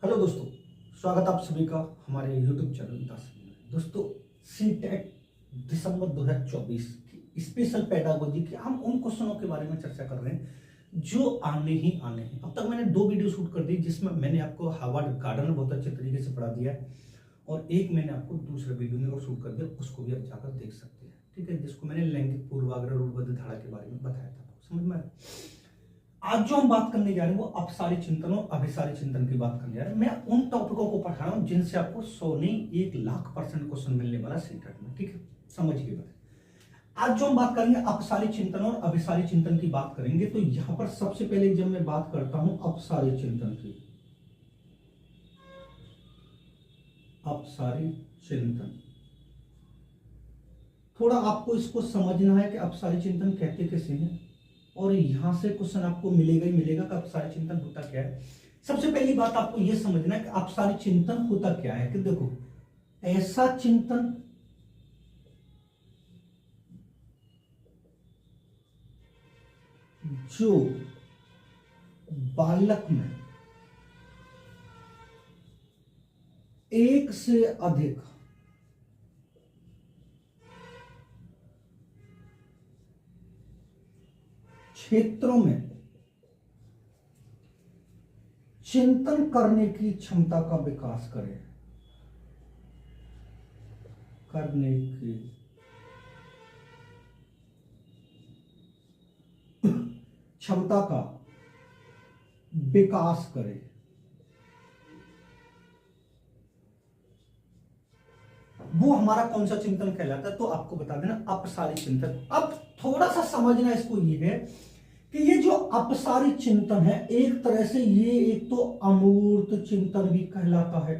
Hello दोस्तों, स्वागत आप सभी का हमारे YouTube चैनल 10 में। दोस्तों, सीटेट दिसंबर 2024 की स्पेशल पेडागोजी के हम उन क्वेश्चनों के बारे में चर्चा कर रहे हैं जो आने ही आने हैं। अब तक मैंने 2 वीडियो शूट कर दी जिसमें मैंने आपको हार्वर्ड गार्डन में बहुत अच्छे तरीके से पढ़ा दिया है और एक मैंने आपको दूसरे वीडियो में और शूट कर दिया, उसको भी आप जाकर देख सकते हैं। ठीक है, जिसको मैंने लैंगिक पूर्वाग्रह रूढ़िबद्ध धारणा के बारे में बताया था। समझ में आया? आज जो हम बात करने जा रहे हैं वो अपसारी चिंतन और अभिसारी चिंतन की बात करने जा रहे हैं। मैं उन टॉपिकों को पढ़ा रहा हूं जिनसे आपको 100 नहीं 1,00,000% क्वेश्चन मिलने वाला सीटेट में। ठीक है, समझिए बात। आज जो हम बात करेंगे अपसारी चिंतन और अभिसारी चिंतन की बात करेंगे, तो यहां पर सबसे पहले जब मैं बात करता हूं अपसारी चिंतन की, अपसारी चिंतन, थोड़ा आपको इसको समझना है कि अपसारी चिंतन कहते कैसे हैं और यहां से क्वेश्चन आपको मिलेगा ही मिलेगा कि अपसारी चिंतन होता क्या है। सबसे पहली बात आपको यह समझना है कि अपसारी चिंतन होता क्या है। कि देखो, ऐसा चिंतन जो बालक में एक से अधिक क्षेत्रों में चिंतन करने की क्षमता का विकास करे, करने की क्षमता का विकास करे, वो हमारा कौन सा चिंतन कहलाता है? तो आपको बता देना अपसारी चिंतन। अब थोड़ा सा समझना इसको ये है कि ये जो अपसारी चिंतन है, एक तरह से ये एक तो अमूर्त चिंतन भी कहलाता है,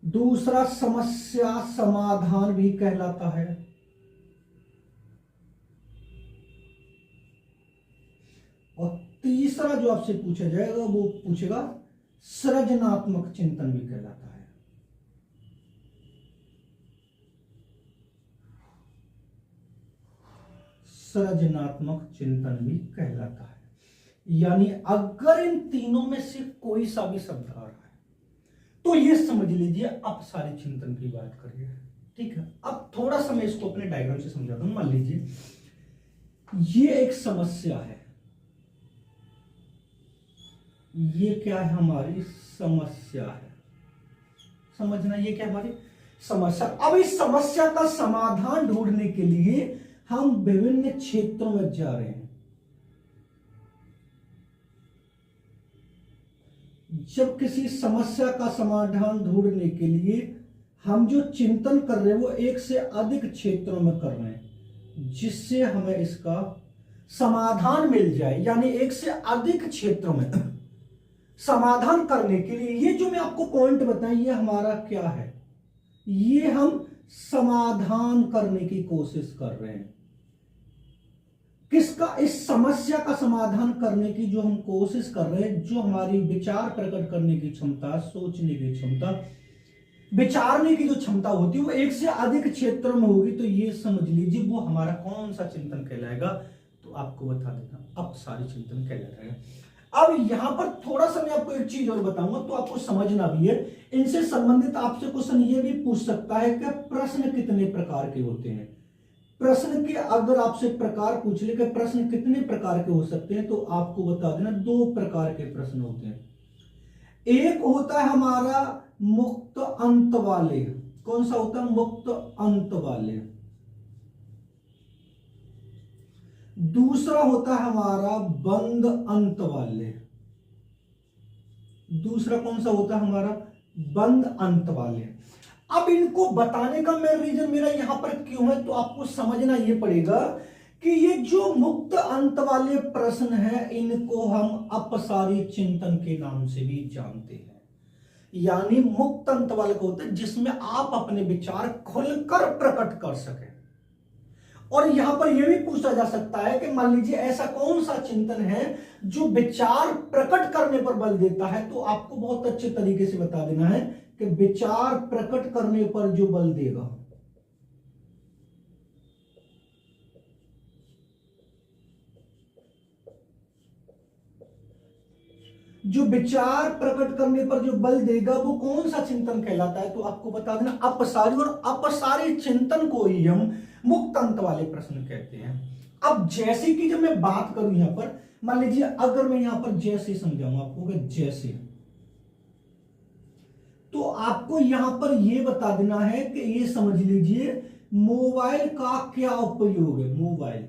दूसरा समस्या समाधान भी कहलाता है, और तीसरा जो आपसे पूछा जाएगा वो पूछेगा सृजनात्मक चिंतन भी कहलाता है। सृजनात्मक चिंतन भी कहलाता है। यानी अगर इन तीनों में से कोई सा भी शब्द आ रहा है तो ये समझ लीजिए अपसारी चिंतन की बात कर रही है। ठीक है, अब थोड़ा सा मैं इसको अपने डायग्राम से समझाता हूं। मान लीजिए ये एक समस्या है, ये क्या है? हमारी समस्या है। समझना, ये क्या हमारी समस्या। अब इस समस्या का समाधान ढूंढने के लिए हम विभिन्न क्षेत्रों में जा रहे हैं। जब किसी समस्या का समाधान ढूंढने के लिए हम जो चिंतन कर रहे हैं वो एक से अधिक क्षेत्रों में कर रहे हैं, जिससे हमें इसका समाधान मिल जाए। यानी एक से अधिक क्षेत्रों में समाधान करने के लिए ये जो मैं आपको पॉइंट बताएं, ये हमारा क्या है? ये हम समाधान करने की कोशिश कर रहे हैं। किसका? इस समस्या का समाधान करने की जो हम कोशिश कर रहे हैं, जो हमारी विचार प्रकट करने की क्षमता, सोचने की क्षमता, विचारने की जो क्षमता होती है वो एक से अधिक क्षेत्रों में होगी। तो ये समझ लीजिए वो हमारा कौन सा चिंतन कहलाएगा? तो आपको बता देना अपसारी चिंतन कहलाएगा। अब यहां पर थोड़ा सा मैं आपको एक चीज और बताऊंगा तो आपको समझना भी है। इनसे संबंधित आपसे क्वेश्चन ये भी पूछ सकता है कि प्रश्न कितने प्रकार के होते हैं। प्रश्न के अगर आपसे प्रकार पूछ ले कि प्रश्न कितने प्रकार के हो सकते हैं, तो आपको बता देना 2 प्रकार के प्रश्न होते हैं। एक होता है हमारा मुक्त अंत वाले। कौन सा होता है? मुक्त अंत वाले। दूसरा होता है हमारा बंद अंत वाले। दूसरा कौन सा होता है? हमारा बंद अंत वाले। अब इनको बताने का मैं रीजन मेरा यहां पर क्यों है, तो आपको समझना यह पड़ेगा कि ये जो मुक्त अंत वाले प्रश्न हैं, इनको हम अपसारी चिंतन के नाम से भी जानते हैं। यानी मुक्त अंत वाले को होते हैं जिसमें आप अपने विचार खुलकर प्रकट कर सकें। और यहां पर यह भी पूछा जा सकता है कि मान लीजिए ऐसा कौन सा चिंतन है जो विचार प्रकट करने पर बल देता है, तो आपको बहुत अच्छे तरीके से बता देना है कि विचार प्रकट करने पर जो बल देगा जो विचार प्रकट करने पर जो बल देगा वो कौन सा चिंतन कहलाता है? तो आपको बता देना अपसारी, और अपसारी चिंतन को ही हम मुक्त अंत वाले प्रश्न कहते हैं। अब जैसे कि जब मैं बात करूं यहां पर, मान लीजिए अगर मैं यहां पर जैसे समझाऊंगा आपको कि जैसे, तो आपको यहां पर यह बता देना है कि ये समझ लीजिए मोबाइल का क्या उपयोग है, मोबाइल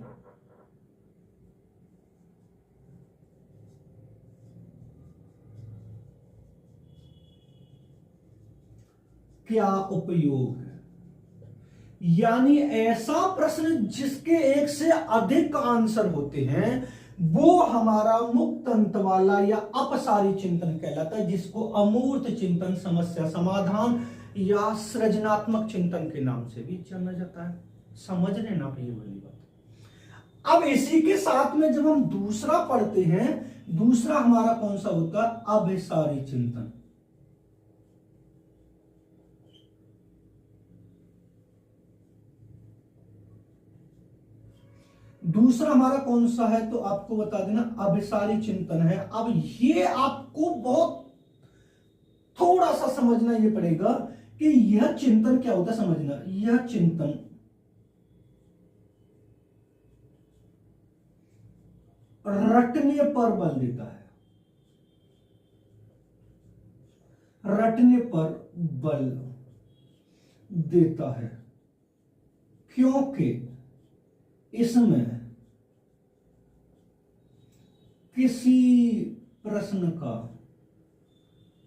क्या उपयोग है। यानी ऐसा प्रश्न जिसके एक से अधिक आंसर होते हैं वो हमारा मुक्त अंत वाला या अपसारी चिंतन कहलाता है, जिसको अमूर्त चिंतन, समस्या समाधान या सृजनात्मक चिंतन के नाम से भी जाना जाता है। समझ लेना ये वाली बात। अब इसी के साथ में जब हम दूसरा पढ़ते हैं, दूसरा हमारा कौन सा होता है? अभिसारी चिंतन। दूसरा हमारा कौन सा है? तो आपको बता देना अभिसारी चिंतन है। अब ये आपको बहुत थोड़ा सा समझना ये पड़ेगा कि यह चिंतन क्या होता है। समझना, यह चिंतन रटने पर बल देता है, रटने पर बल देता है, क्योंकि इसमें किसी प्रश्न का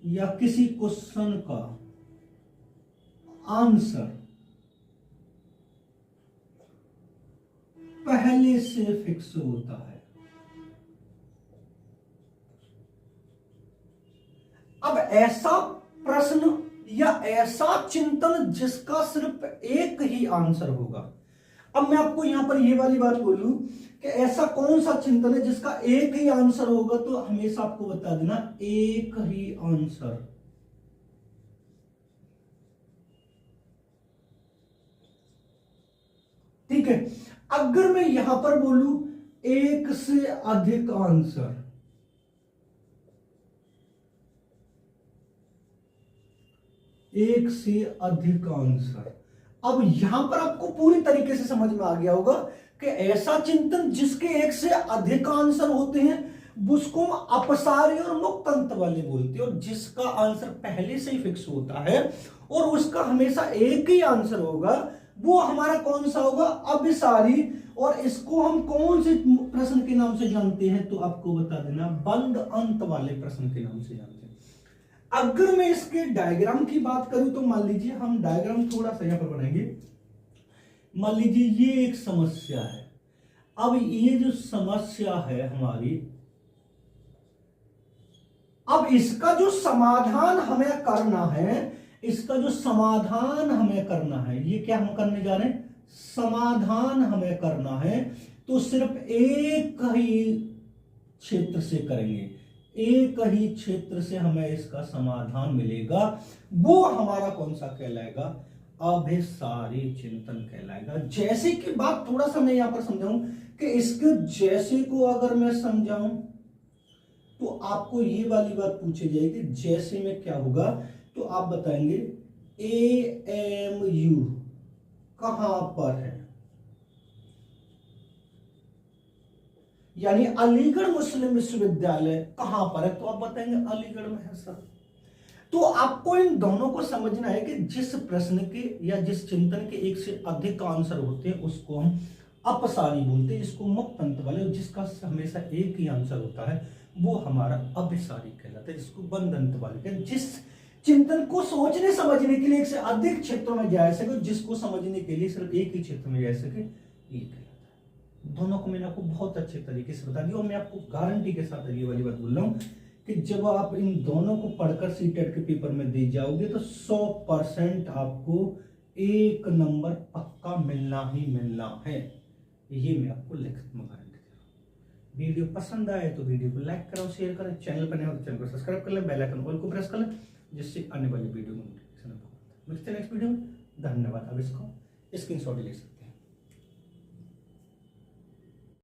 या किसी क्वेश्चन का आंसर पहले से फिक्स होता है। अब ऐसा प्रश्न या ऐसा चिंतन जिसका सिर्फ एक ही आंसर होगा। अब मैं आपको यहां पर ये वाली बात बोलूं कि ऐसा कौन सा चिंतन है जिसका एक ही आंसर होगा, तो हमेशा आपको बता देना एक ही आंसर। ठीक है। अगर मैं यहां पर बोलूं एक से अधिक आंसर, एक से अधिक आंसर, अब यहां पर आपको पूरी तरीके से समझ में आ गया होगा कि ऐसा चिंतन जिसके एक से अधिक आंसर होते हैं उसको अपसारी और मुक्त अंत वाले बोलते हैं, और जिसका आंसर पहले से ही फिक्स होता है और उसका हमेशा एक ही आंसर होगा वो हमारा कौन सा होगा? अभिसारी। और इसको हम कौन से प्रश्न के नाम से जानते हैं? तो आपको बता देना बंद अंत वाले प्रश्न के नाम से जानते हैं। अगर मैं इसके डायग्राम की बात करूं तो मान लीजिए हम डायग्राम थोड़ा सा यहां पर बनाएंगे। मान लीजिए ये एक समस्या है। अब ये जो समस्या है हमारी, अब इसका जो समाधान हमें करना है, इसका जो समाधान हमें करना है, ये क्या हम करने जा रहे हैं? समाधान हमें करना है। तो सिर्फ एक ही क्षेत्र से करेंगे, एक ही क्षेत्र से हमें इसका समाधान मिलेगा। वो हमारा कौन सा कहलाएगा? अभिसारी चिंतन कहलाएगा। जैसे की बात थोड़ा सा मैं यहां पर समझाऊं कि इसके जैसे को अगर मैं समझाऊं तो आपको ये वाली बात पूछी जाएगी, जैसे में क्या होगा? तो आप बताएंगे AMU कहां पर है, यानी अलीगढ़ मुस्लिम विश्वविद्यालय कहां पर है? तो आप बताएंगे अलीगढ़ में है सर। तो आपको इन दोनों को समझना है कि जिस प्रश्न के या जिस चिंतन के एक से अधिक आंसर होते हैं उसको हम अपसारी बोलते हैं, इसको मुक्त अंत वाले, और जिसका हमेशा एक ही आंसर होता है वो हमारा अभिसारी कहलाता है, जिसको बंद अंत वाले कहते हैं। जिस चिंतन को सोचने समझने के लिए एक से अधिक क्षेत्रों में जा सके, जिसको समझने के लिए सिर्फ एक ही क्षेत्र में जा सके, ये कहलाता है। दोनों को मैंने आपको बहुत अच्छे तरीके से बता दिया, और मैं आपको गारंटी के साथ ये वाली बात बोल रहा हूं कि जब आप इन दोनों को पढ़कर सीटेट के पेपर में दे जाओगे तो 100% आपको एक नंबर पक्का मिलना ही मिलना है। ये मैं आपको लिखित में गारंटी दे रहा हूं। वीडियो पसंद आए तो वीडियो को लाइक करो, शेयर करें, चैनल पर नए हो तो चैनल को सब्सक्राइब कर लें, बेल आइकन ऑल को प्रेस कर लें, जिससे आने वाली वीडियो में नोटिफिकेशन आपको मिलता है। मिलते हैं नेक्स्ट वीडियो में। धन्यवाद। अब इसको स्क्रीनशॉट ले सकते हैं।